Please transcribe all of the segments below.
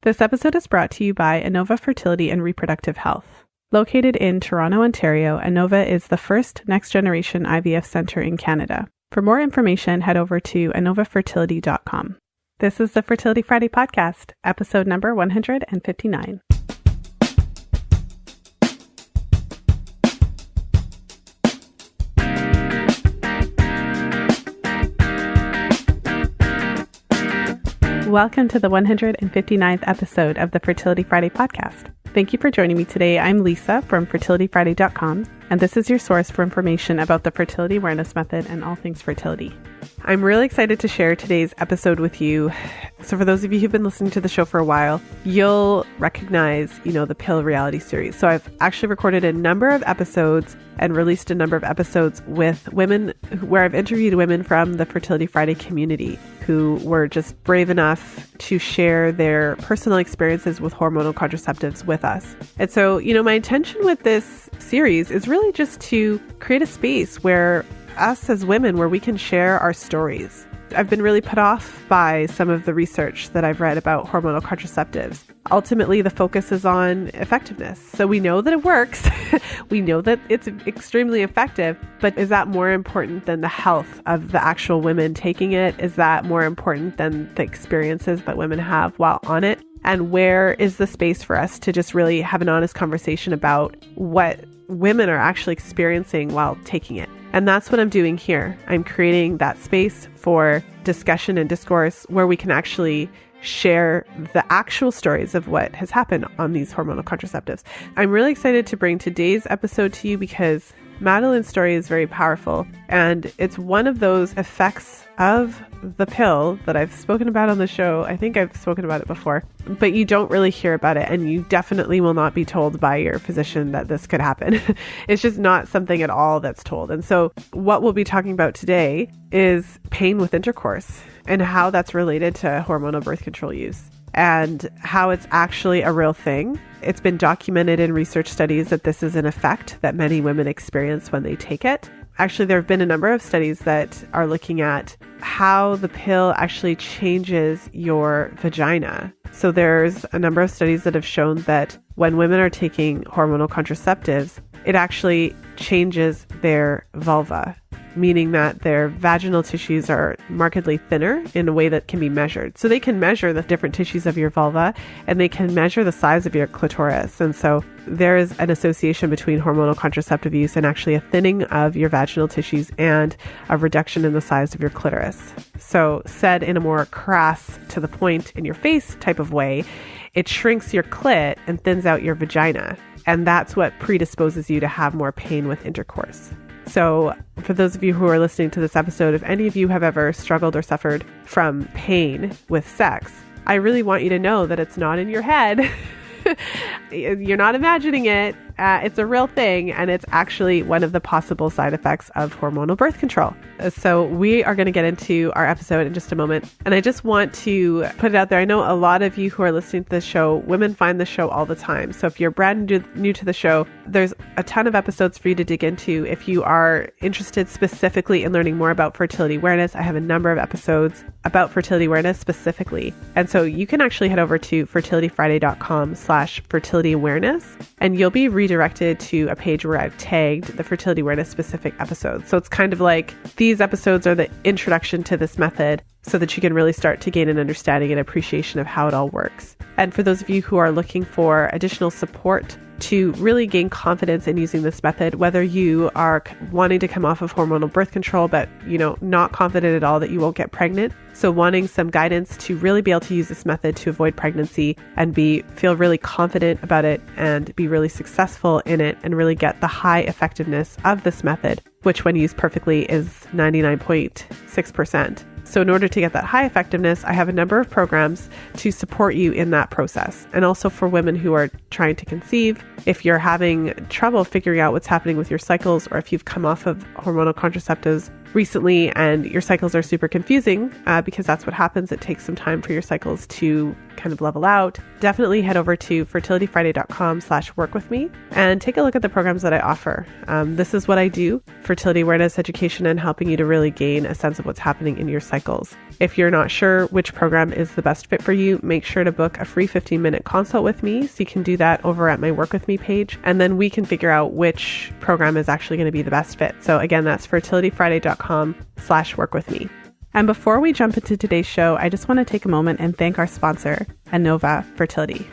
This episode is brought to you by Inova Fertility and Reproductive Health. Located in Toronto, Ontario, Inova is the first next-generation IVF center in Canada. For more information, head over to inovafertility.com. This is the Fertility Friday podcast, episode number 159. Welcome to the 159th episode of the Fertility Friday podcast. Thank you for joining me today. I'm Lisa from fertilityfriday.com, and this is your source for information about the fertility awareness method and all things fertility. I'm really excited to share today's episode with you. So for those of you who've been listening to the show for a while, you'll recognize, the Pill reality series. So I've actually recorded a number of episodes and released a number of episodes with women where I've interviewed women from the Fertility Friday community who were just brave enough to share their personal experiences with hormonal contraceptives with us. And so, my intention with this series is really just to create a space where us as women, where we can share our stories. I've been really put off by some of the research that I've read about hormonal contraceptives. Ultimately, the focus is on effectiveness. So we know that it works. We know that it's extremely effective, but is that more important than the health of the actual women taking it? Is that more important than the experiences that women have while on it? And where is the space for us to just really have an honest conversation about what women are actually experiencing while taking it? And that's what I'm doing here. I'm creating that space for discussion and discourse where we can actually share the actual stories of what has happened on these hormonal contraceptives. I'm really excited to bring today's episode to you because Madeline's story is very powerful, and it's one of those effects of the pill that I've spoken about on the show. I think I've spoken about it before, but you don't really hear about it, and you definitely will not be told by your physician that this could happen. It's just not something at all that's told. And so what we'll be talking about today is pain with intercourse and how that's related to hormonal birth control use and how it's actually a real thing. It's been documented in research studies that this is an effect that many women experience when they take it. Actually, there have been a number of studies that are looking at how the pill actually changes your vagina. So there's a number of studies that have shown that when women are taking hormonal contraceptives, it actually changes their vulva, meaning that their vaginal tissues are markedly thinner in a way that can be measured. So they can measure the different tissues of your vulva, and they can measure the size of your clitoris. And so there is an association between hormonal contraceptive use and actually a thinning of your vaginal tissues and a reduction in the size of your clitoris. So said in a more crass, to the point, in your face type of way, it shrinks your clit and thins out your vagina. And that's what predisposes you to have more pain with intercourse. So for those of you who are listening to this episode, if any of you have ever struggled or suffered from pain with sex, I really want you to know that it's not in your head. You're not imagining it. It's a real thing, and it's actually one of the possible side effects of hormonal birth control. So we are going to get into our episode in just a moment. And I just want to put it out there. I know a lot of you who are listening to this show, women find the show all the time. So if you're brand new to the show, there's a ton of episodes for you to dig into. If you are interested specifically in learning more about fertility awareness, I have a number of episodes about fertility awareness specifically. And so you can actually head over to fertilityfriday.com/fertility awareness, and you'll be redirected to a page where I've tagged the fertility awareness specific episodes. So it's kind of like these episodes are the introduction to this method so that you can really start to gain an understanding and appreciation of how it all works. And for those of you who are looking for additional support to really gain confidence in using this method, whether you are wanting to come off of hormonal birth control, but, not confident at all that you won't get pregnant. So wanting some guidance to really be able to use this method to avoid pregnancy and feel really confident about it and be really successful in it and really get the high effectiveness of this method, which when used perfectly is 99.6%. So in order to get that high effectiveness, I have a number of programs to support you in that process. And also for women who are trying to conceive, if you're having trouble figuring out what's happening with your cycles, or if you've come off of hormonal contraceptives recently and your cycles are super confusing, because that's what happens. It takes some time for your cycles to kind of level out, definitely head over to fertilityfriday.com/workwithme and take a look at the programs that I offer. This is what I do: fertility awareness education and helping you to really gain a sense of what's happening in your cycles. If you're not sure which program is the best fit for you, make sure to book a free 15-minute consult with me. So you can do that over at my Work With Me page, and then we can figure out which program is actually going to be the best fit. So again, that's fertilityfriday.com/workwithme. And before we jump into today's show, I just want to take a moment and thank our sponsor, Anova Fertility.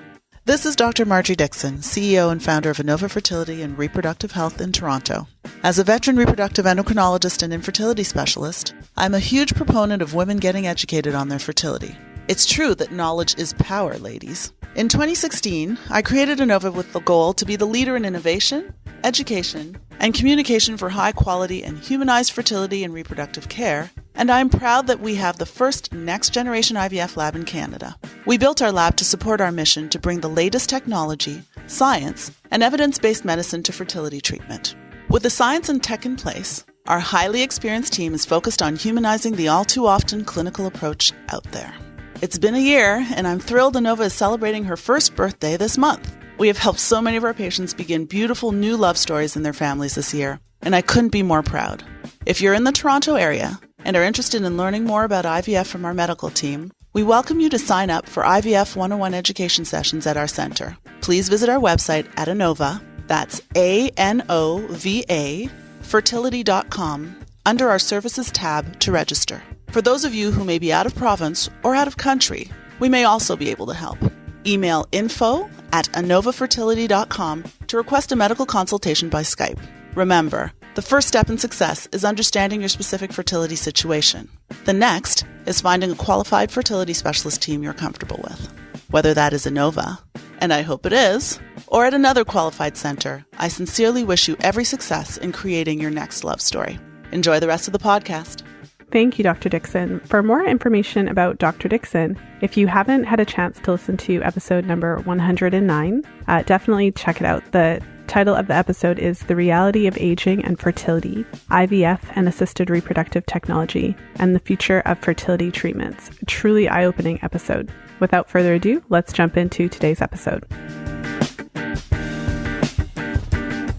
This is Dr. Margie Dixon, CEO and founder of Anova Fertility and Reproductive Health in Toronto. As a veteran reproductive endocrinologist and infertility specialist, I'm a huge proponent of women getting educated on their fertility. It's true that knowledge is power, ladies. In 2016, I created Anova with the goal to be the leader in innovation, education, and communication for high-quality and humanized fertility and reproductive care, and I'm proud that we have the first next-generation IVF lab in Canada. We built our lab to support our mission to bring the latest technology, science, and evidence-based medicine to fertility treatment. With the science and tech in place, our highly experienced team is focused on humanizing the all-too-often clinical approach out there. It's been a year, and I'm thrilled Anova is celebrating her first birthday this month. We have helped so many of our patients begin beautiful new love stories in their families this year, and I couldn't be more proud. If you're in the Toronto area and are interested in learning more about IVF from our medical team, we welcome you to sign up for IVF 101 education sessions at our center. Please visit our website at Anova, that's ANOVA, fertility.com, under our services tab to register. For those of you who may be out of province or out of country, we may also be able to help. Email info@anovafertility.com to request a medical consultation by Skype. Remember, the first step in success is understanding your specific fertility situation. The next is finding a qualified fertility specialist team you're comfortable with. Whether that is Anova, and I hope it is, or at another qualified center, I sincerely wish you every success in creating your next love story. Enjoy the rest of the podcast. Thank you, Dr. Dixon. For more information about Dr. Dixon, if you haven't had a chance to listen to episode number 109, definitely check it out. The title of the episode is The Reality of Aging and Fertility, IVF and Assisted Reproductive Technology, and the Future of Fertility Treatments. A truly eye-opening episode. Without further ado, let's jump into today's episode.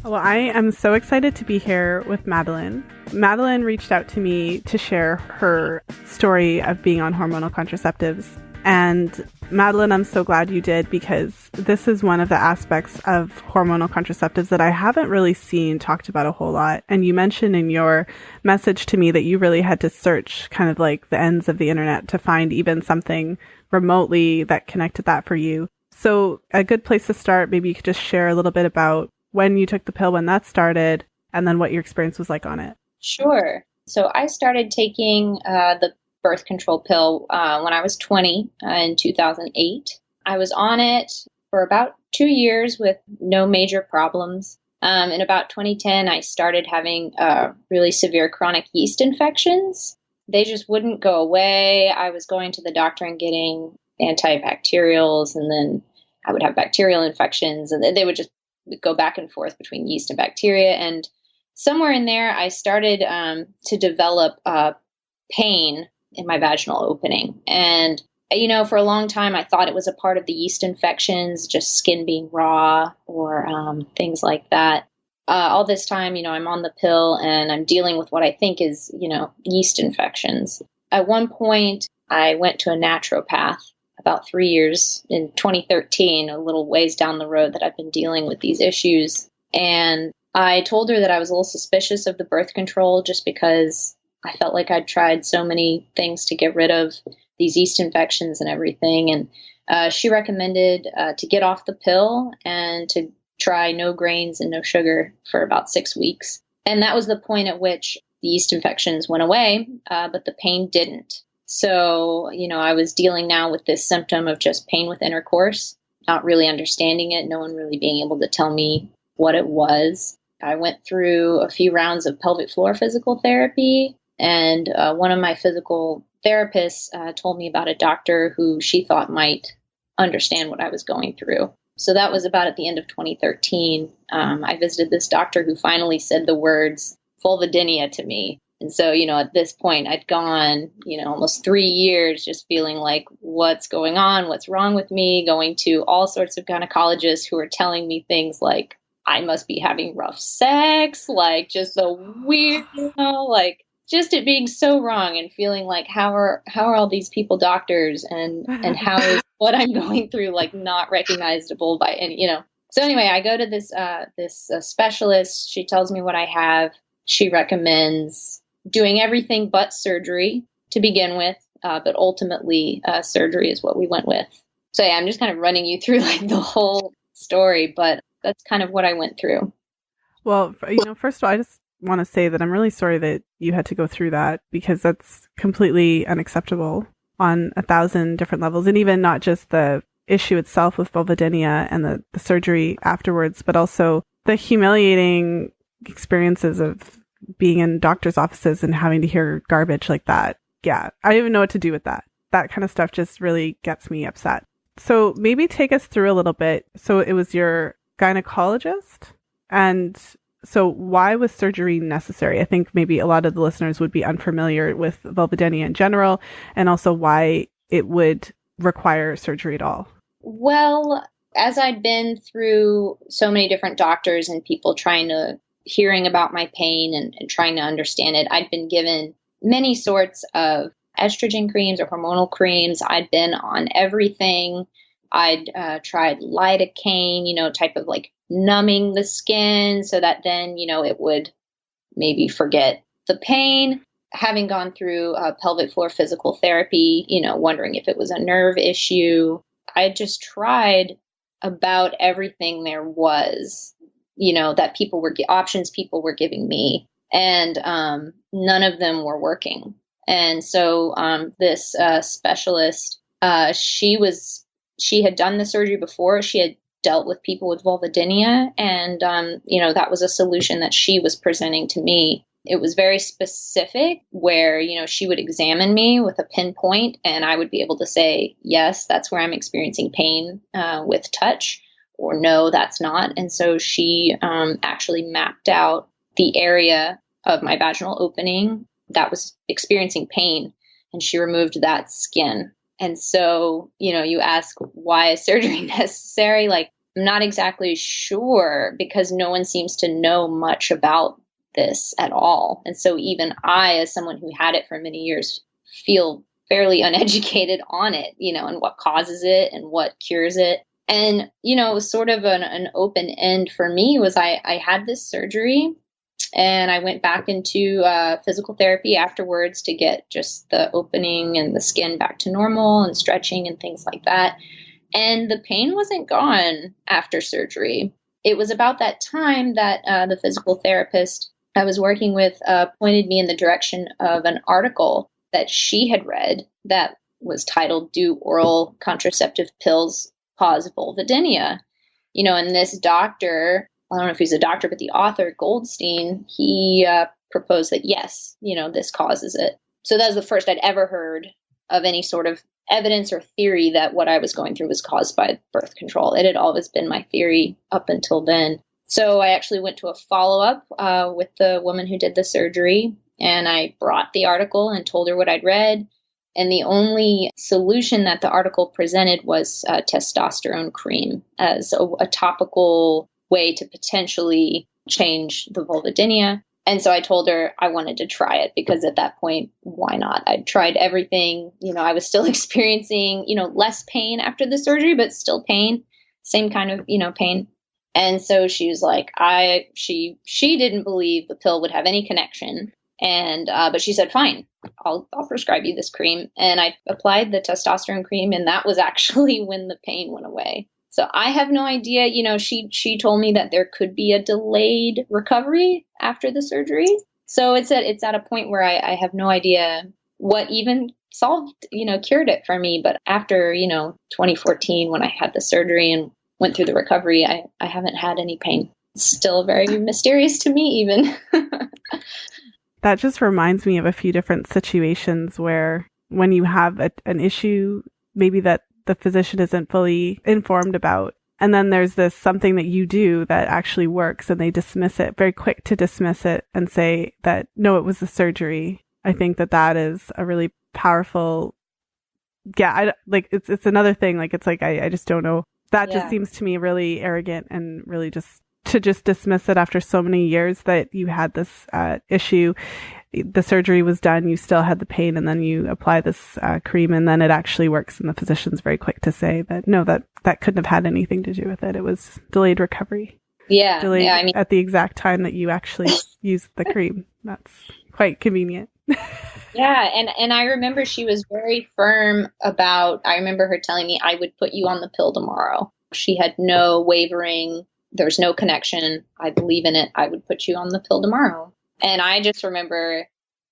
Well, I am so excited to be here with Madeline. Madeline reached out to me to share her story of being on hormonal contraceptives. And Madeline, I'm so glad you did, because this is one of the aspects of hormonal contraceptives that I haven't really seen talked about a whole lot. And you mentioned in your message to me that you really had to search kind of like the ends of the internet to find even something remotely that connected that for you. So a good place to start, maybe you could just share a little bit about when you took the pill, when that started, and then what your experience was like on it. Sure. So I started taking the birth control pill when I was 20 in 2008. I was on it for about 2 years with no major problems. In about 2010, I started having really severe chronic yeast infections. They just wouldn't go away. I was going to the doctor and getting antibacterials, and then I would have bacterial infections, and they would just go back and forth between yeast and bacteria. And somewhere in there, I started to develop pain in my vaginal opening. And, you know, for a long time, I thought it was a part of the yeast infections, just skin being raw or things like that. All this time, you know, I'm on the pill and I'm dealing with what I think is, you know, yeast infections. At one point, I went to a naturopath about 3 years in 2013, a little ways down the road that I've been dealing with these issues. And I told her that I was a little suspicious of the birth control just because I felt like I'd tried so many things to get rid of these yeast infections and everything. And she recommended to get off the pill and to try no grains and no sugar for about 6 weeks. And that was the point at which the yeast infections went away, but the pain didn't. So, you know, I was dealing now with this symptom of just pain with intercourse, not really understanding it, no one really being able to tell me what it was. I went through a few rounds of pelvic floor physical therapy, and one of my physical therapists told me about a doctor who she thought might understand what I was going through. So that was about at the end of 2013. I visited this doctor who finally said the words Vulvodynia to me. And so, at this point, I'd gone, almost 3 years just feeling like, what's going on? What's wrong with me? Going to all sorts of gynecologists who are telling me things like, I must be having rough sex, like just the weird, like just it being so wrong and feeling like, how are all these people doctors and how is what I'm going through, like not recognizable by any, So anyway, I go to this specialist. She tells me what I have. She recommends doing everything but surgery to begin with, but ultimately surgery is what we went with. So yeah, I'm just kind of running you through like the whole story, but that's kind of what I went through. Well, first of all, I just want to say that I'm really sorry that you had to go through that, because that's completely unacceptable on 1,000 different levels, and even not just the issue itself with vulvodynia and the surgery afterwards, but also the humiliating experiences of being in doctor's offices and having to hear garbage like that. Yeah, I don't even know what to do with that. That kind of stuff just really gets me upset. So maybe take us through a little bit. So it was your gynecologist, and so why was surgery necessary? I think maybe a lot of the listeners would be unfamiliar with vulvodynia in general, and also why it would require surgery at all. Well, as I'd been through so many different doctors and people hearing about my pain and trying to understand it, I'd been given many sorts of estrogen creams or hormonal creams. I'd been on everything. I'd tried lidocaine, type of like numbing the skin so that then, it would maybe forget the pain. Having gone through pelvic floor physical therapy, wondering if it was a nerve issue. I just tried about everything there was, that options people were giving me. And none of them were working. And so this specialist, she had done the surgery before. She had dealt with people with vulvodynia. And, that was a solution that she was presenting to me. It was very specific where, she would examine me with a pinpoint and I would be able to say, yes, that's where I'm experiencing pain with touch, or no, that's not. And so she actually mapped out the area of my vaginal opening that was experiencing pain, and she removed that skin. And so, you ask, why is surgery necessary? Like, I'm not exactly sure, because no one seems to know much about this at all. And so even I, as someone who had it for many years, feel fairly uneducated on it, and what causes it and what cures it. And, it was sort of an open end for me. Was I had this surgery and I went back into physical therapy afterwards to get just the opening and the skin back to normal and stretching and things like that. And the pain wasn't gone after surgery. It was about that time that the physical therapist I was working with pointed me in the direction of an article that she had read that was titled, "Do Oral Contraceptive Pills Cause Vulvodynia?" And this doctor, I don't know if he's a doctor, but the author, Goldstein, he proposed that, yes, this causes it. So that was the first I'd ever heard of any sort of evidence or theory that what I was going through was caused by birth control. It had always been my theory up until then. So I actually went to a follow-up with the woman who did the surgery, and I brought the article and told her what I'd read. And the only solution that the article presented was testosterone cream as a topical way to potentially change the vulvodynia. And so I told her I wanted to try it, because at that point, why not? I'd tried everything. I was still experiencing, less pain after the surgery, but still pain, same kind of, pain. And so she was like, she didn't believe the pill would have any connection. And, but she said, fine, I'll prescribe you this cream. And I applied the testosterone cream, and that was actually when the pain went away. So I have no idea, she told me that there could be a delayed recovery after the surgery. So it's at a point where I have no idea what even cured it for me. But after, 2014, when I had the surgery and went through the recovery, I haven't had any pain. It's still very mysterious to me even. That just reminds me of a few different situations where when you have an issue, maybe that the physician isn't fully informed about, And then there's this something that you do that actually works, and they dismiss it, very quick to dismiss it and say that, no, it was the surgery. I think that is a really powerful, it's another thing. Like, it's like, I just don't know. That just seems to me really arrogant, and really just to just dismiss it after so many years that you had this issue. The surgery was done, you still had the pain, and then you apply this cream, and then it actually works. And the physician's very quick to say that, no, that couldn't have had anything to do with it. It was delayed recovery. Yeah. Delayed at the exact time that you actually used the cream. That's quite convenient. Yeah. And I remember she was very firm about, I remember her telling me, I would put you on the pill tomorrow. She had no wavering. There's no connection. I believe in it. I would put you on the pill tomorrow. And I just remember,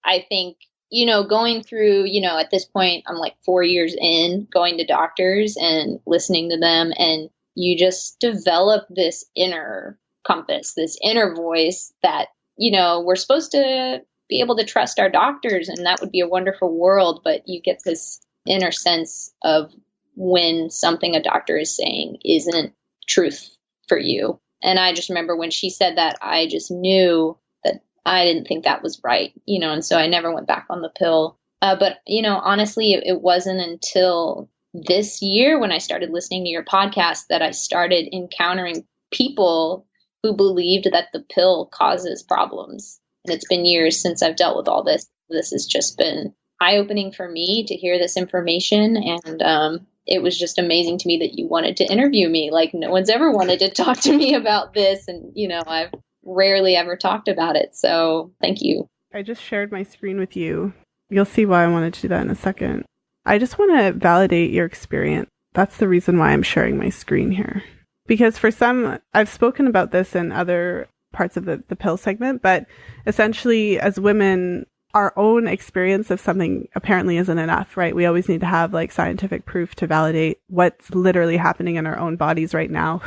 I think, going through, at this point, I'm like 4 years in, going to doctors and listening to them. And you just develop this inner compass, this inner voice that, we're supposed to be able to trust our doctors, and that would be a wonderful world. But you get this inner sense of when something a doctor is saying isn't truth for you. And I just remember when she said that, I just knew that I didn't think that was right, and so I never went back on the pill. But, honestly, it wasn't until this year when I started listening to your podcast that I started encountering people who believed that the pill causes problems. And it's been years since I've dealt with all this. This has just been eye-opening for me to hear this information. And it was just amazing to me that you wanted to interview me. Like, no one's ever wanted to talk to me about this. And, I've rarely ever talked about it. So thank you. I just shared my screen with you. You'll see why I wanted to do that in a second. I just want to validate your experience. That's the reason why I'm sharing my screen here. Because for some, I've spoken about this in other parts of the pill segment, but essentially as women, our own experience of something apparently isn't enough, right? We always need to have like scientific proof to validate what's literally happening in our own bodies right now.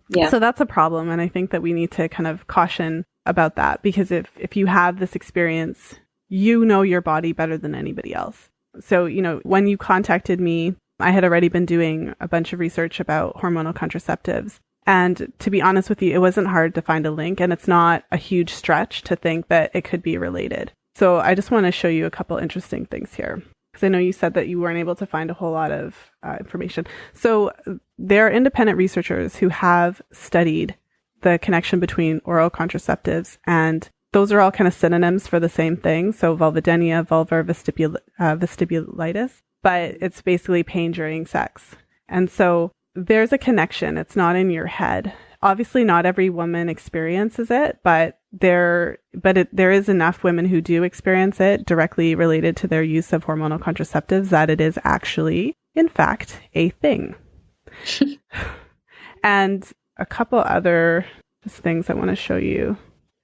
Yeah. So that's a problem. And I think that we need to kind of caution about that, because if you have this experience, you know your body better than anybody else. So, when you contacted me, I had already been doing a bunch of research about hormonal contraceptives. And to be honest with you, it wasn't hard to find a link, and it's not a huge stretch to think that it could be related. So I just want to show you a couple interesting things here, because I know you said that you weren't able to find a whole lot of information. So there are independent researchers who have studied the connection between oral contraceptives, and those are all kind of synonyms for the same thing. So vulvodynia, vulvar vestibulitis, but it's basically pain during sex. And so there's a connection. It's not in your head. Obviously, not every woman experiences it, but there is enough women who do experience it directly related to their use of hormonal contraceptives that it is actually, in fact, a thing. And a couple other just things I want to show you.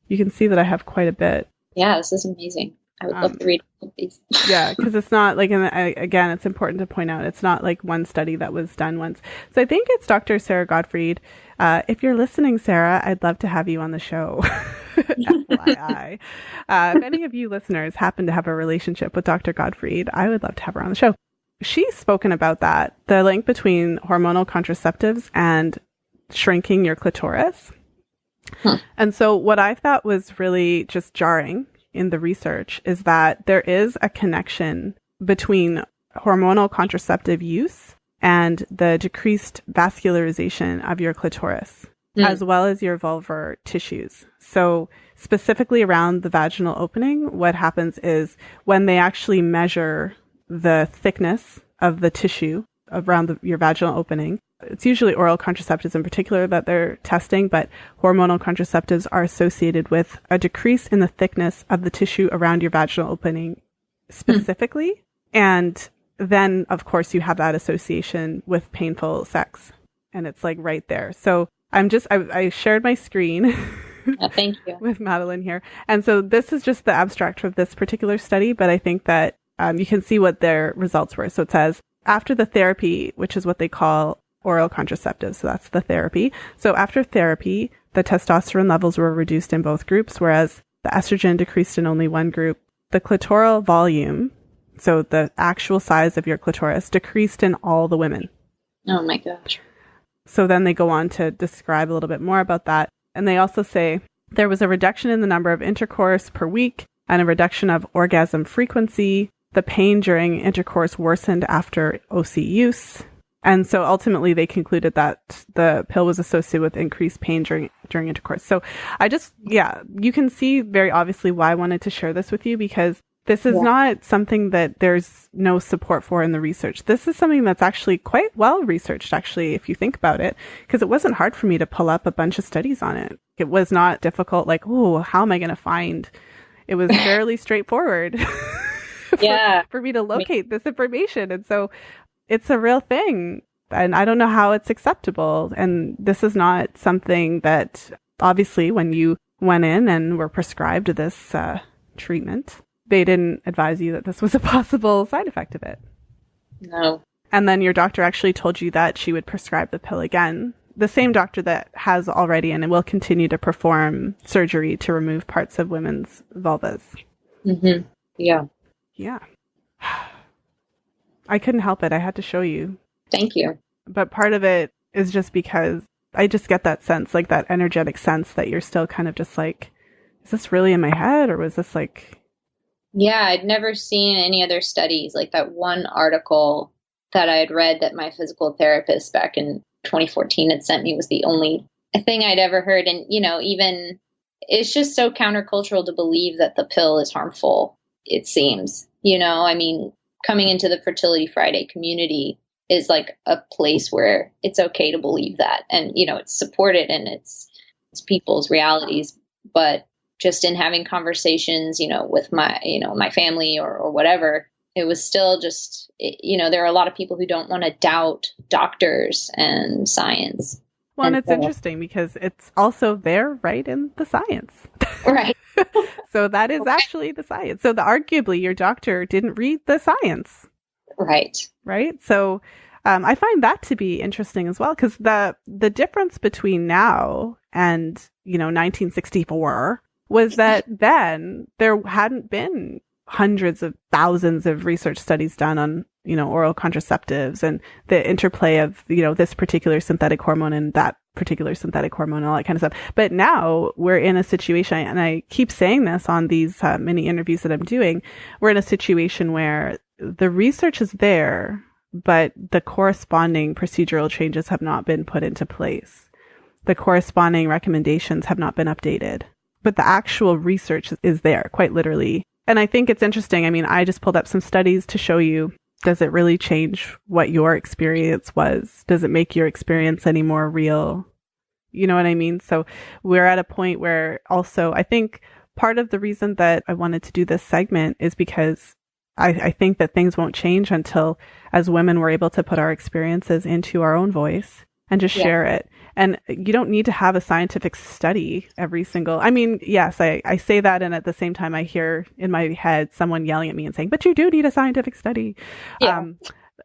You can see that I have quite a bit. Yeah, this is amazing. I would love to read all of these. Yeah, because it's not like, again, it's important to point out, it's not like one study that was done once. So I think it's Dr. Sarah Gottfried. If you're listening, Sarah, I'd love to have you on the show. FYI. If any of you listeners happen to have a relationship with Dr. Gottfried, I would love to have her on the show. She's spoken about that, the link between hormonal contraceptives and shrinking your clitoris. And so what I thought was really just jarring in the research is that there is a connection between hormonal contraceptive use and the decreased vascularization of your clitoris, as well as your vulvar tissues. So specifically around the vaginal opening, what happens is when they actually measure the thickness of the tissue around your vaginal opening, it's usually oral contraceptives in particular that they're testing, but hormonal contraceptives are associated with a decrease in the thickness of the tissue around your vaginal opening specifically. And then, of course, you have that association with painful sex. And it's like right there. So I shared my screen thank you. with Madeline here. And so this is just the abstract of this particular study, but I think that you can see what their results were. So it says, after the therapy, which is what they call oral contraceptives. So that's the therapy. So after therapy, the testosterone levels were reduced in both groups, whereas the estrogen decreased in only one group. The clitoral volume, so the actual size of your clitoris, decreased in all the women. Oh my gosh. So then they go on to describe a little bit more about that. And they also say there was a reduction in the number of intercourse per week and a reduction of orgasm frequency. The pain during intercourse worsened after OC use. And so ultimately they concluded that the pill was associated with increased pain during intercourse. So you can see very obviously why I wanted to share this with you, because this is not something that there's no support for in the research. This is something that's actually quite well researched, actually, if you think about it, because it wasn't hard for me to pull up a bunch of studies on it. It was not difficult, like, oh, how am I going to find? It was fairly straightforward for me to locate this information. And so it's a real thing. And I don't know how it's acceptable. And this is not something that, obviously, when you went in and were prescribed this treatment, they didn't advise you that this was a possible side effect of it. No. And then your doctor actually told you that she would prescribe the pill again. The same doctor that has already and will continue to perform surgery to remove parts of women's vulvas. Mm-hmm. Yeah. Yeah. I couldn't help it. I had to show you. Thank you. But part of it is just because I just get that sense, like that energetic sense that you're still kind of just like, is this really in my head, or was this like... Yeah, I'd never seen any other studies. Like that one article that I had read that my physical therapist back in 2014 had sent me was the only thing I'd ever heard. And, even it's just so countercultural to believe that the pill is harmful, it seems. Coming into the Fertility Friday community is like a place where it's okay to believe that. And, it's supported and it's people's realities. But just in having conversations, with my family or whatever, it was still just, there are a lot of people who don't want to doubt doctors and science. Well, and it's interesting because it's also there right in the science. Right. So that is actually the science. So arguably your doctor didn't read the science. Right. Right. So I find that to be interesting as well, because the difference between now and, 1964 was that then there hadn't been hundreds of thousands of research studies done on, oral contraceptives and the interplay of, this particular synthetic hormone and that particular synthetic hormone and all that kind of stuff. But now we're in a situation, and I keep saying this on these mini interviews that I'm doing, we're in a situation where the research is there, but the corresponding procedural changes have not been put into place. The corresponding recommendations have not been updated, but the actual research is there, quite literally. And I think it's interesting. I mean, I just pulled up some studies to show you, does it really change what your experience was? Does it make your experience any more real? You know what I mean? So we're at a point where also, I think part of the reason that I wanted to do this segment is because I think that things won't change until, as women, we're able to put our experiences into our own voice and just share it. And you don't need to have a scientific study every single, yes, I say that. And at the same time, I hear in my head someone yelling at me and saying, but you do need a scientific study. Yeah.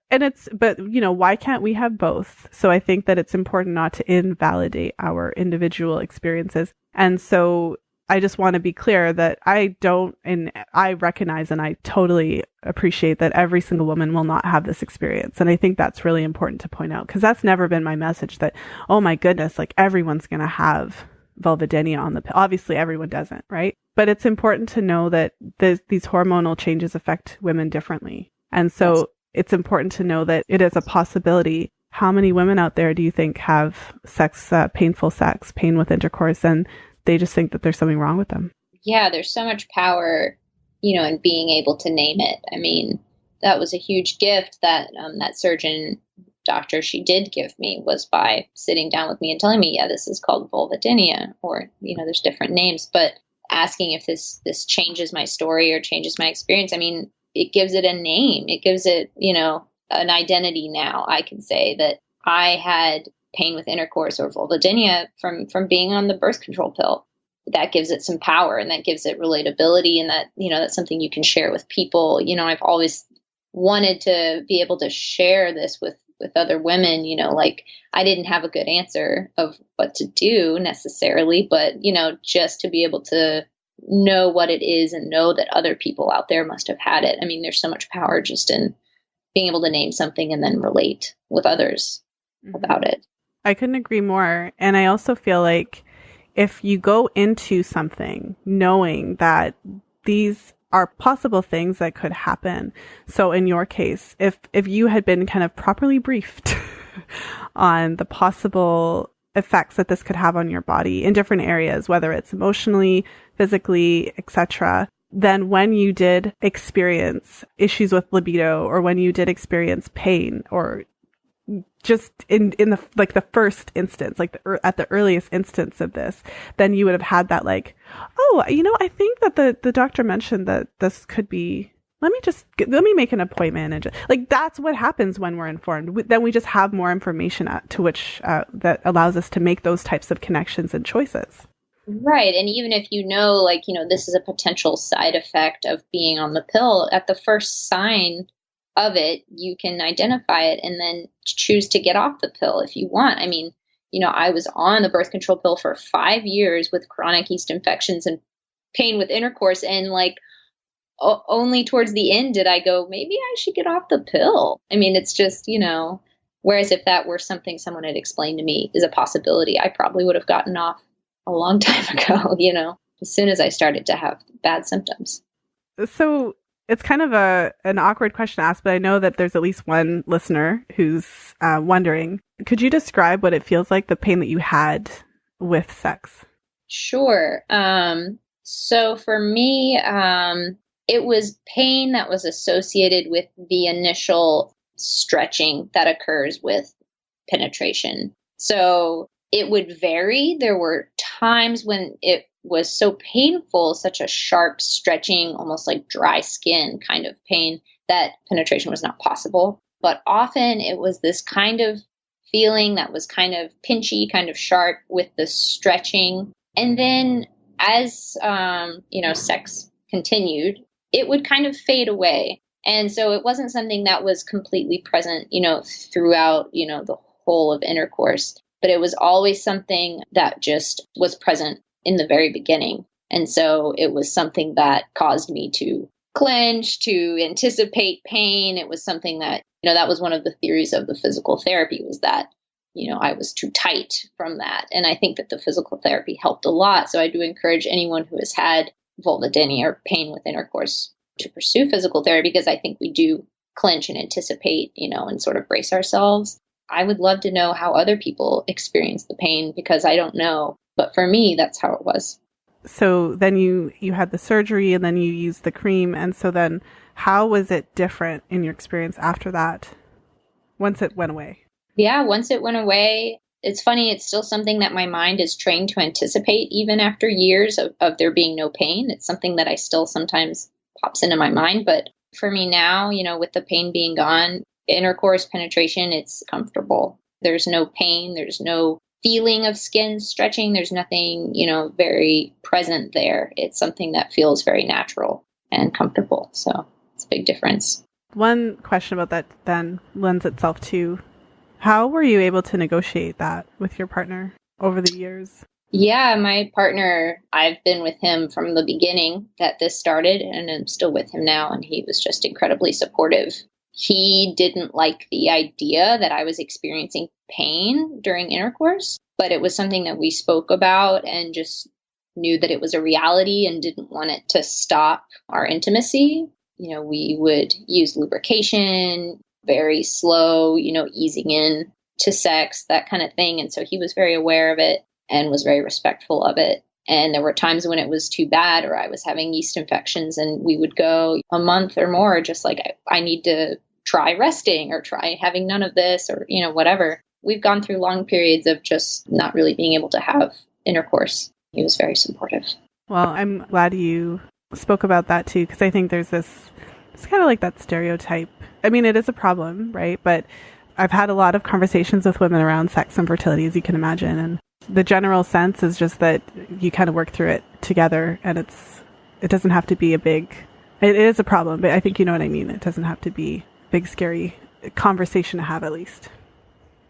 But why can't we have both? So I think that it's important not to invalidate our individual experiences. And so I just want to be clear that I recognize and I totally appreciate that every single woman will not have this experience. And I think that's really important to point out, because that's never been my message that, oh my goodness, like everyone's going to have vulvodynia on the pill. Obviously everyone doesn't, right? But it's important to know that these hormonal changes affect women differently. And so it's important to know that it is a possibility. How many women out there do you think have painful sex, pain with intercourse, and they just think that there's something wrong with them? Yeah, there's so much power, in being able to name it. I mean, that was a huge gift that that surgeon doctor she did give me, was by sitting down with me and telling me, yeah, this is called vulvodynia, or, there's different names, but asking if this changes my story or changes my experience. I mean, it gives it a name. It gives it, an identity now. I can say that I had pain with intercourse or vulvodynia from being on the birth control pill. That gives it some power, and that gives it relatability, and that, that's something you can share with people. I've always wanted to be able to share this with other women, like I didn't have a good answer of what to do necessarily, but, just to be able to know what it is and know that other people out there must have had it. I mean, there's so much power just in being able to name something and then relate with others about it. I couldn't agree more. And I also feel like if you go into something knowing that these are possible things that could happen. So in your case, if you had been kind of properly briefed on the possible effects that this could have on your body in different areas, whether it's emotionally, physically, etc., then when you did experience issues with libido, or when you did experience pain, or just in the like the first instance, like at the earliest instance of this, then you would have had that like, oh, I think that the doctor mentioned that this could be, let me make an appointment, and like that's what happens when we're informed. Then we just have more information to which that allows us to make those types of connections and choices. Right. And even if this is a potential side effect of being on the pill, at the first sign of it, you can identify it and then choose to get off the pill if you want. I mean, I was on the birth control pill for 5 years with chronic yeast infections and pain with intercourse. And only towards the end did I go, maybe I should get off the pill. I mean, it's just, whereas if that were something someone had explained to me is a possibility, I probably would have gotten off a long time ago, as soon as I started to have bad symptoms. So it's kind of an awkward question to ask, but I know that there's at least one listener who's wondering, could you describe what it feels like, the pain that you had with sex? Sure. So for me, it was pain that was associated with the initial stretching that occurs with penetration. So it would vary. There were times when it was so painful, such a sharp stretching, almost like dry skin kind of pain, that penetration was not possible. But often it was this kind of feeling that was kind of pinchy, kind of sharp with the stretching. And then as, sex continued, it would kind of fade away. And so it wasn't something that was completely present, throughout, the whole of intercourse. But it was always something that just was present in the very beginning. And so it was something that caused me to clench, to anticipate pain. It was something that, that was one of the theories of the physical therapy, was that, I was too tight from that. And I think that the physical therapy helped a lot. So I do encourage anyone who has had vulvodynia or pain with intercourse to pursue physical therapy, because I think we do clench and anticipate, and sort of brace ourselves. I would love to know how other people experience the pain, because I don't know. But for me, that's how it was. So then you had the surgery and then you used the cream. And so then how was it different in your experience after that, once it went away? Yeah, once it went away, it's funny. It's still something that my mind is trained to anticipate, even after years of there being no pain. It's something that I still sometimes pops into my mind. But for me now, with the pain being gone, intercourse penetration, it's comfortable. There's no pain. There's no feeling of skin stretching. There's nothing, very present there. It's something that feels very natural and comfortable. So it's a big difference. One question about that then lends itself to, how were you able to negotiate that with your partner over the years? Yeah, my partner, I've been with him from the beginning that this started, and I'm still with him now. And he was just incredibly supportive. He didn't like the idea that I was experiencing pain during intercourse, but it was something that we spoke about and just knew that it was a reality and didn't want it to stop our intimacy. We would use lubrication, very slow, easing in to sex, that kind of thing. And so he was very aware of it and was very respectful of it. And there were times when it was too bad, or I was having yeast infections, and we would go a month or more, just like, I need to try resting or try having none of this, or, whatever. We've gone through long periods of just not really being able to have intercourse. He was very supportive. Well, I'm glad you spoke about that too, because I think it's kind of like that stereotype. I mean, it is a problem, right? But I've had a lot of conversations with women around sex and fertility, as you can imagine. And the general sense is just that you kind of work through it together, and it doesn't have to be it is a problem, but I think you know what I mean. It doesn't have to be a big, scary conversation to have, at least.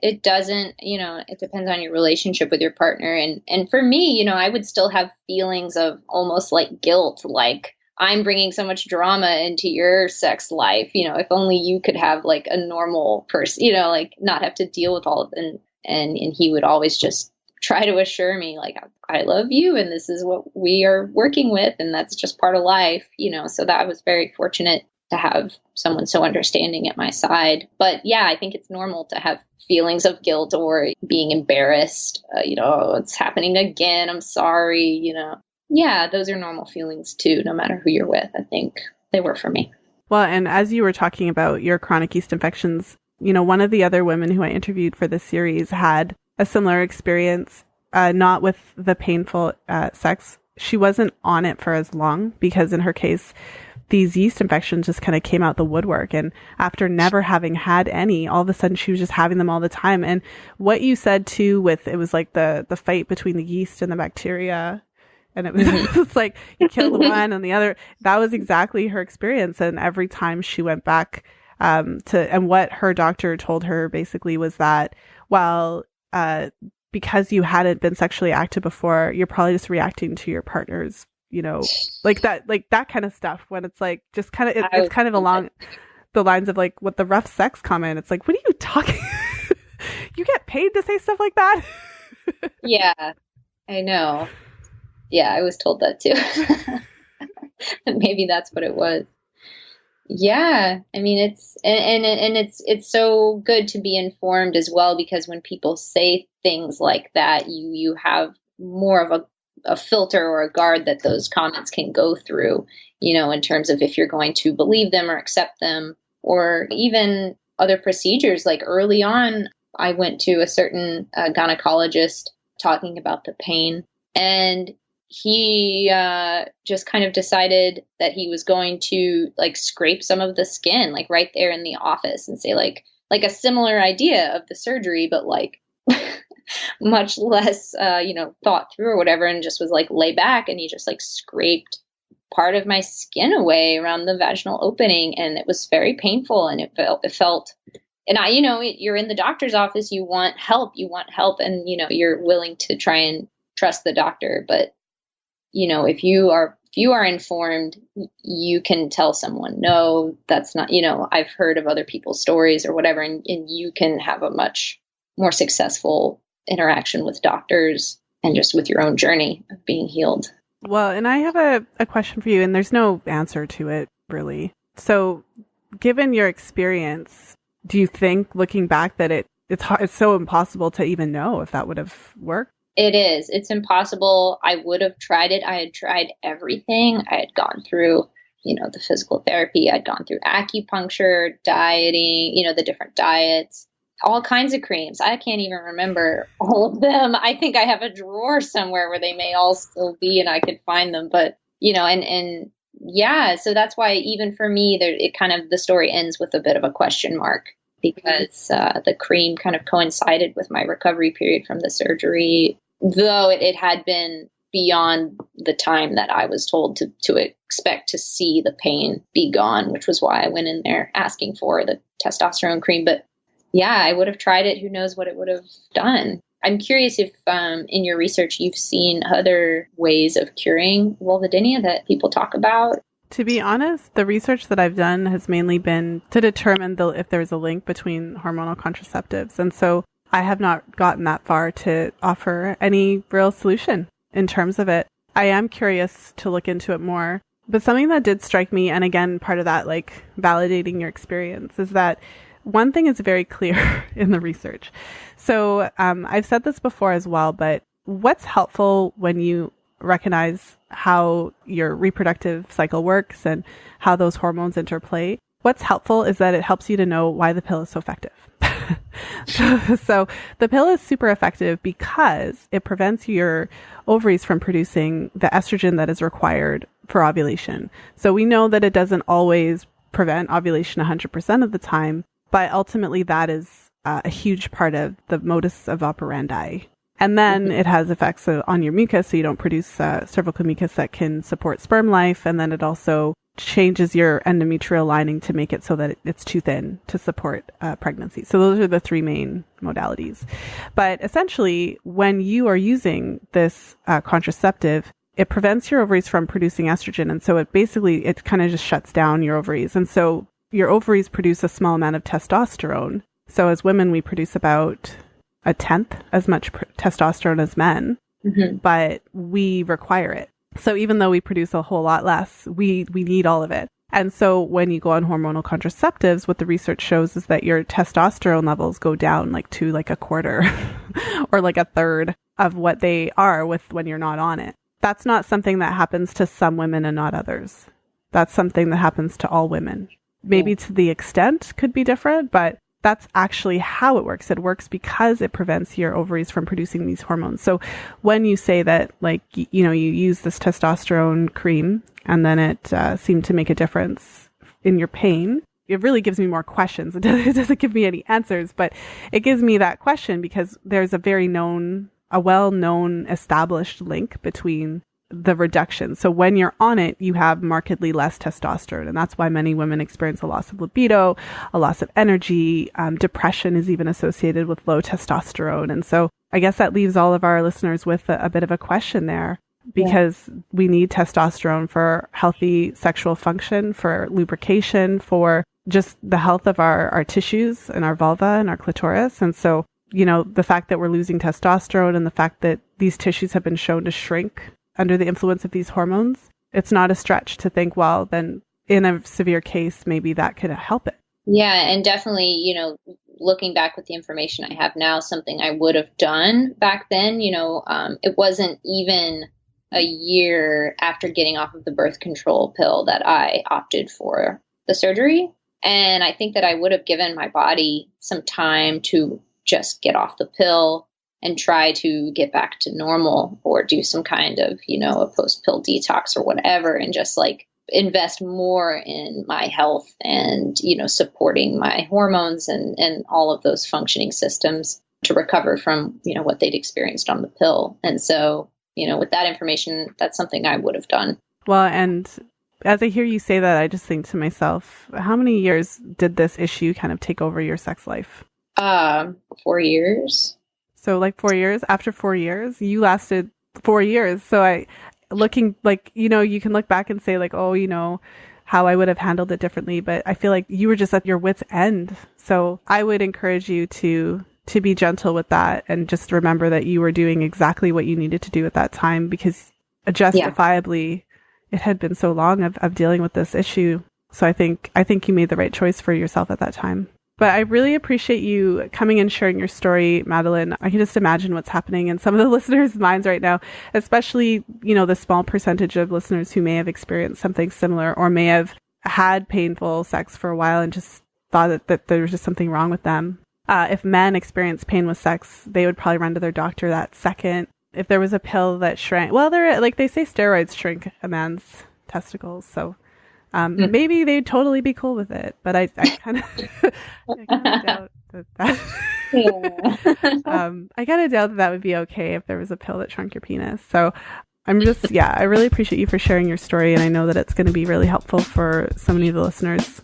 It doesn't, it depends on your relationship with your partner. And for me, I would still have feelings of almost like guilt, like I'm bringing so much drama into your sex life. If only you could have like a normal person, like not have to deal with all of it. And And he would always just try to assure me, like, I love you and this is what we are working with. And that's just part of life, so that I was very fortunate to have someone so understanding at my side. But yeah, I think it's normal to have feelings of guilt or being embarrassed. "Oh, it's happening again. I'm sorry." Yeah, those are normal feelings too, no matter who you're with. I think they were for me. Well, and as you were talking about your chronic yeast infections, one of the other women who I interviewed for this series had a similar experience, not with the painful sex. She wasn't on it for as long because in her case, these yeast infections just kind of came out the woodwork. And after never having had any, all of a sudden she was just having them all the time. And what you said too, it was like the fight between the yeast and the bacteria. And it was, it's like you kill the one and the other. That was exactly her experience. And every time she went back and what her doctor told her basically was that, well, because you hadn't been sexually active before, you're probably just reacting to your partner's, like that kind of stuff, when it's like just kind of, it's kind of along the lines of like what the rough sex comment. It's like, what are you talking? You get paid to say stuff like that? Yeah, I know. Yeah, I was told that too. Maybe that's what it was. Yeah, I mean, it's so good to be informed as well, because when people say things like that, you have more of a filter or a guard that those comments can go through, in terms of if you're going to believe them or accept them, or even other procedures. Like early on, I went to a certain gynecologist talking about the pain, and he just kind of decided that he was going to like scrape some of the skin, like right there in the office, and say like a similar idea of the surgery, but like much less, thought through or whatever, and just was like lay back, and he just like scraped part of my skin away around the vaginal opening, and it was very painful, and it felt, and you're in the doctor's office, you want help, and you're willing to try and trust the doctor, but if you are informed, you can tell someone, no, that's not, I've heard of other people's stories or whatever, and you can have a much more successful interaction with doctors and just with your own journey of being healed. Well, and I have a question for you, and there's no answer to it really. So given your experience, do you think looking back that it's so impossible to even know if that would have worked? It is. It's impossible. I would have tried it. I had tried everything. I had gone through, the physical therapy. I'd gone through acupuncture, dieting, the different diets, all kinds of creams. I can't even remember all of them. I think I have a drawer somewhere where they may all still be and I could find them. But, and yeah, so that's why even for me, the story ends with a bit of a question mark, because the cream kind of coincided with my recovery period from the surgery, though it had been beyond the time that I was told to expect to see the pain be gone, which was why I went in there asking for the testosterone cream. But yeah, I would have tried it. Who knows what it would have done. I'm curious if in your research you've seen other ways of curing vulvodynia that people talk about. To be honest, the research that I've done has mainly been to determine if there's a link between hormonal contraceptives. And so I have not gotten that far to offer any real solution in terms of it. I am curious to look into it more. But something that did strike me, and again, part of that, like validating your experience, is that one thing is very clear in the research. So I've said this before as well, but what's helpful when you recognize how your reproductive cycle works and how those hormones interplay, what's helpful is that it helps you to know why the pill is so effective. So the pill is super effective because it prevents your ovaries from producing the estrogen that is required for ovulation. So we know that it doesn't always prevent ovulation 100% of the time, but ultimately that is a huge part of the modus of operandi. And then it has effects on your mucus, so you don't produce cervical mucus that can support sperm life. And then it also changes your endometrial lining to make it so that it's too thin to support pregnancy. So those are the three main modalities. But essentially, when you are using this contraceptive, it prevents your ovaries from producing estrogen. And so it kind of just shuts down your ovaries. And so your ovaries produce a small amount of testosterone. So as women, we produce about a tenth as much testosterone as men, but we require it. So even though we produce a whole lot less, we need all of it. And so when you go on hormonal contraceptives, what the research shows is that your testosterone levels go down to a quarter or a third of what they are when you're not on it. That's not something that happens to some women and not others. That's something that happens to all women. Maybe to the extent could be different, but that's actually how it works. It works because it prevents your ovaries from producing these hormones. So when you say that, you use this testosterone cream and then it seemed to make a difference in your pain, it really gives me more questions. It doesn't give me any answers, but it gives me that question because there's a well-known established link between the reduction. So when you're on it, you have markedly less testosterone. And that's why many women experience a loss of libido, a loss of energy. Depression is even associated with low testosterone. And so I guess that leaves all of our listeners with a bit of a question there, because we need testosterone for healthy sexual function, for lubrication, for just the health of our tissues and our vulva and our clitoris. And so, the fact that we're losing testosterone and the fact that these tissues have been shown to shrink under the influence of these hormones, it's not a stretch to think, well, then in a severe case, maybe that could help it. Yeah. And definitely, looking back with the information I have now, something I would have done back then, it wasn't even a year after getting off of the birth control pill that I opted for the surgery. And I think that I would have given my body some time to just get off the pill and try to get back to normal or do some kind of, a post-pill detox or whatever, and just invest more in my health and, supporting my hormones and all of those functioning systems to recover from, what they'd experienced on the pill. And so, with that information, that's something I would have done. Well, and as I hear you say that, I just think to myself, how many years did this issue kind of take over your sex life? 4 years. So 4 years, after 4 years, you lasted 4 years. So you can look back and say how I would have handled it differently, but I feel like you were just at your wit's end. So I would encourage you to be gentle with that and just remember that you were doing exactly what you needed to do at that time, because justifiably it had been so long of dealing with this issue. So I think you made the right choice for yourself at that time. But I really appreciate you coming and sharing your story, Madeline. I can just imagine what's happening in some of the listeners' minds right now, especially, the small percentage of listeners who may have experienced something similar or may have had painful sex for a while and just thought that there was just something wrong with them. If men experience pain with sex, they would probably run to their doctor that second. If there was a pill that shrank, they say steroids shrink a man's testicles, so maybe they'd totally be cool with it, but I kind of doubt that. I kind of doubt that would be okay if there was a pill that shrunk your penis. So I really appreciate you for sharing your story, and I know that it's going to be really helpful for so many of the listeners.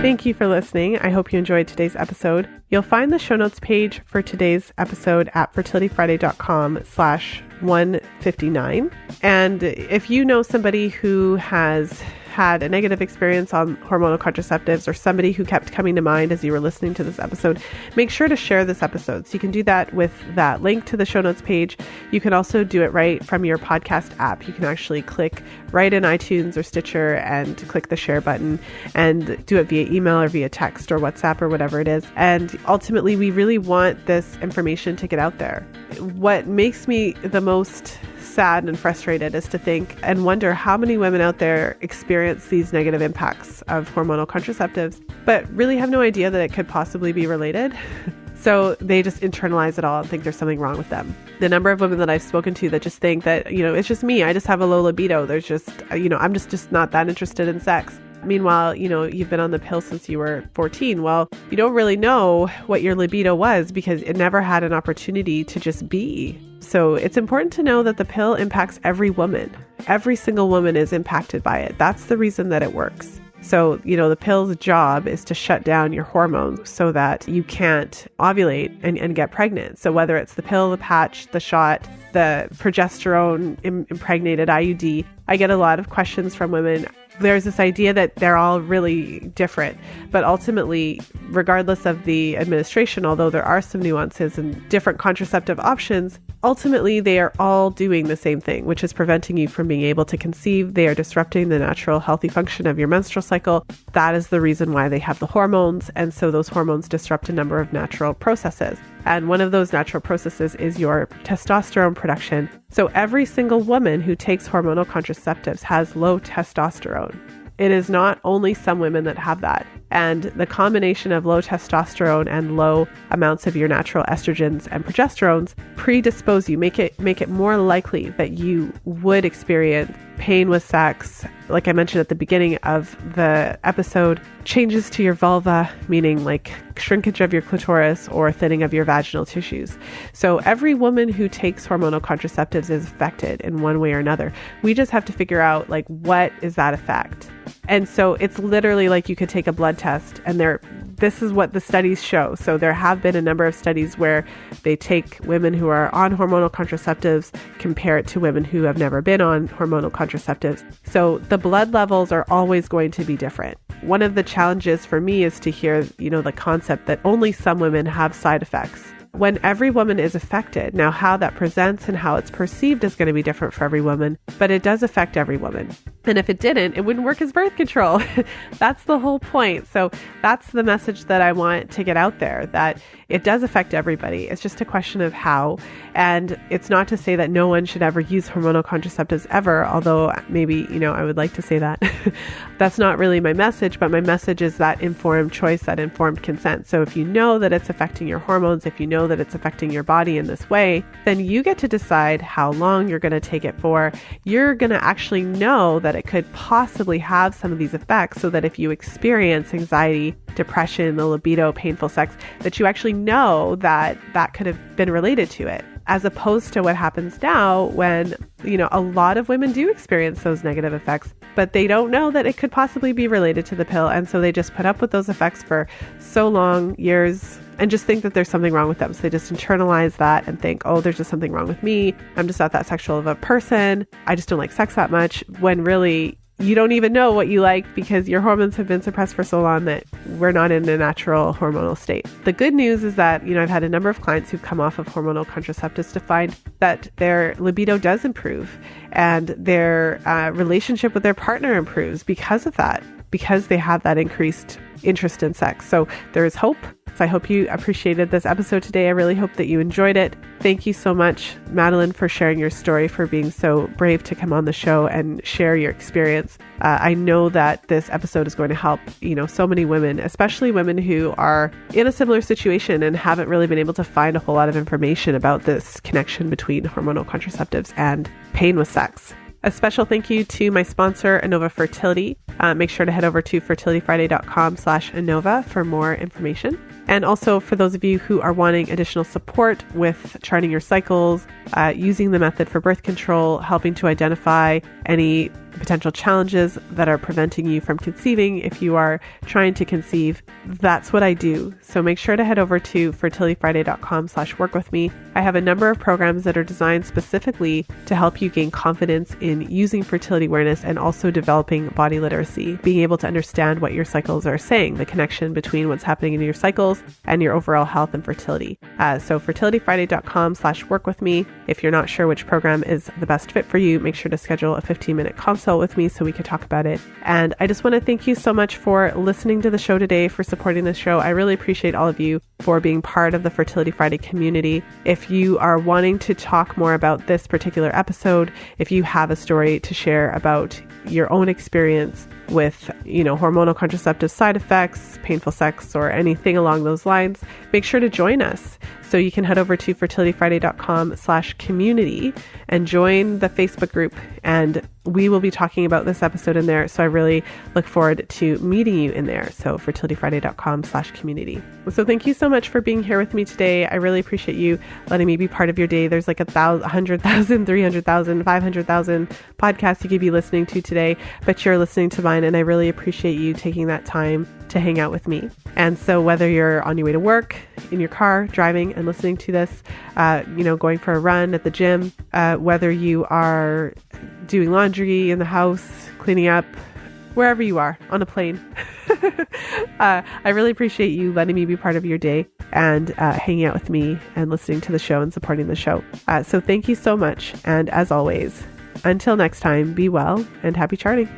Thank you for listening. I hope you enjoyed today's episode. You'll find the show notes page for today's episode at fertilityfriday.com/159. And if you know somebody who has had a negative experience on hormonal contraceptives, or somebody who kept coming to mind as you were listening to this episode, make sure to share this episode. So you can do that with that link to the show notes page. You can also do it right from your podcast app. You can actually click right in iTunes or Stitcher and click the share button and do it via email or via text or WhatsApp or whatever it is. And ultimately, we really want this information to get out there. What makes me the most sad and frustrated is to think and wonder how many women out there experience these negative impacts of hormonal contraceptives, but really have no idea that it could possibly be related. So they just internalize it all and think there's something wrong with them. The number of women that I've spoken to that just think that, it's just me. I just have a low libido. There's just, I'm just not that interested in sex. Meanwhile, you've been on the pill since you were 14. Well, you don't really know what your libido was because it never had an opportunity to just be. So it's important to know that the pill impacts every woman. Every single woman is impacted by it. That's the reason that it works. So, the pill's job is to shut down your hormones so that you can't ovulate and get pregnant. So whether it's the pill, the patch, the shot, the progesterone impregnated IUD, I get a lot of questions from women there's this idea that they're all really different, but ultimately, regardless of the administration, although there are some nuances and different contraceptive options, ultimately they are all doing the same thing, which is preventing you from being able to conceive. They are disrupting the natural healthy function of your menstrual cycle. That is the reason why they have the hormones. And so those hormones disrupt a number of natural processes. And one of those natural processes is your testosterone production. So every single woman who takes hormonal contraceptives has low testosterone. It is not only some women that have that. And the combination of low testosterone and low amounts of your natural estrogens and progesterones predispose you, make it more likely that you would experience pain with sex. Like I mentioned at the beginning of the episode, changes to your vulva, meaning like shrinkage of your clitoris or thinning of your vaginal tissues. So every woman who takes hormonal contraceptives is affected in one way or another. We just have to figure out like, what is that effect? And so it's literally like you could take a blood test and this is what the studies show. So there have been a number of studies where they take women who are on hormonal contraceptives, compare it to women who have never been on hormonal contraceptives. So the blood levels are always going to be different. One of the challenges for me is to hear, the concept that only some women have side effects. When every woman is affected, now how that presents and how it's perceived is going to be different for every woman, but it does affect every woman. And if it didn't, it wouldn't work as birth control. That's the whole point. So that's the message that I want to get out there, that it does affect everybody. It's just a question of how. And it's not to say that no one should ever use hormonal contraceptives ever, although maybe, I would like to say that. That's not really my message, but my message is that informed choice, that informed consent. So if you know that it's affecting your hormones, if you know that it's affecting your body in this way, then you get to decide how long you're going to take it for. You're going to actually know that it could possibly have some of these effects, so that if you experience anxiety, depression, the libido, painful sex, that you actually know that that could have been related to it, as opposed to what happens now when, a lot of women do experience those negative effects, but they don't know that it could possibly be related to the pill. And so they just put up with those effects for so long, years, and just think that there's something wrong with them. So they just internalize that and think, oh, there's just something wrong with me. I'm just not that sexual of a person. I just don't like sex that much, when really you don't even know what you like because your hormones have been suppressed for so long that we're not in a natural hormonal state. The good news is that, I've had a number of clients who've come off of hormonal contraceptives to find that their libido does improve and their relationship with their partner improves because of that, because they have that increased interest in sex. So there is hope. So I hope you appreciated this episode today. I really hope that you enjoyed it. Thank you so much, Madeline, for sharing your story, for being so brave to come on the show and share your experience. I know that this episode is going to help, so many women, especially women who are in a similar situation and haven't really been able to find a whole lot of information about this connection between hormonal contraceptives and pain with sex. A special thank you to my sponsor, Inova Fertility. Make sure to head over to fertilityfriday.com/Inova for more information. And also for those of you who are wanting additional support with charting your cycles, using the method for birth control, helping to identify any potential challenges that are preventing you from conceiving if you are trying to conceive, that's what I do. So make sure to head over to fertilityfriday.com/workwithme. I have a number of programs that are designed specifically to help you gain confidence in using fertility awareness and also developing body literacy, being able to understand what your cycles are saying, the connection between what's happening in your cycles and your overall health and fertility. So fertilityfriday.com/workwithme. If you're not sure which program is the best fit for you, make sure to schedule a 15-minute consult with me so we could talk about it. And I just want to thank you so much for listening to the show today, for supporting the show. I really appreciate all of you for being part of the Fertility Friday community. If you are wanting to talk more about this particular episode, if you have a story to share about your own experience with, hormonal contraceptive side effects, painful sex, or anything along those lines, make sure to join us. So you can head over to fertilityfriday.com/community and join the Facebook group, and we will be talking about this episode in there. So I really look forward to meeting you in there. So fertilityfriday.com/community. So thank you so much for being here with me today. I really appreciate you letting me be part of your day. There's like 100,000, 300,000, 500,000 podcasts you could be listening to today, but you're listening to mine, and I really appreciate you taking that time to hang out with me. And so whether you're on your way to work, in your car, driving and listening to this, going for a run at the gym, whether you are doing laundry in the house, cleaning up, wherever you are, on a plane. I really appreciate you letting me be part of your day and hanging out with me and listening to the show and supporting the show. So thank you so much. And as always, until next time, be well and happy charting.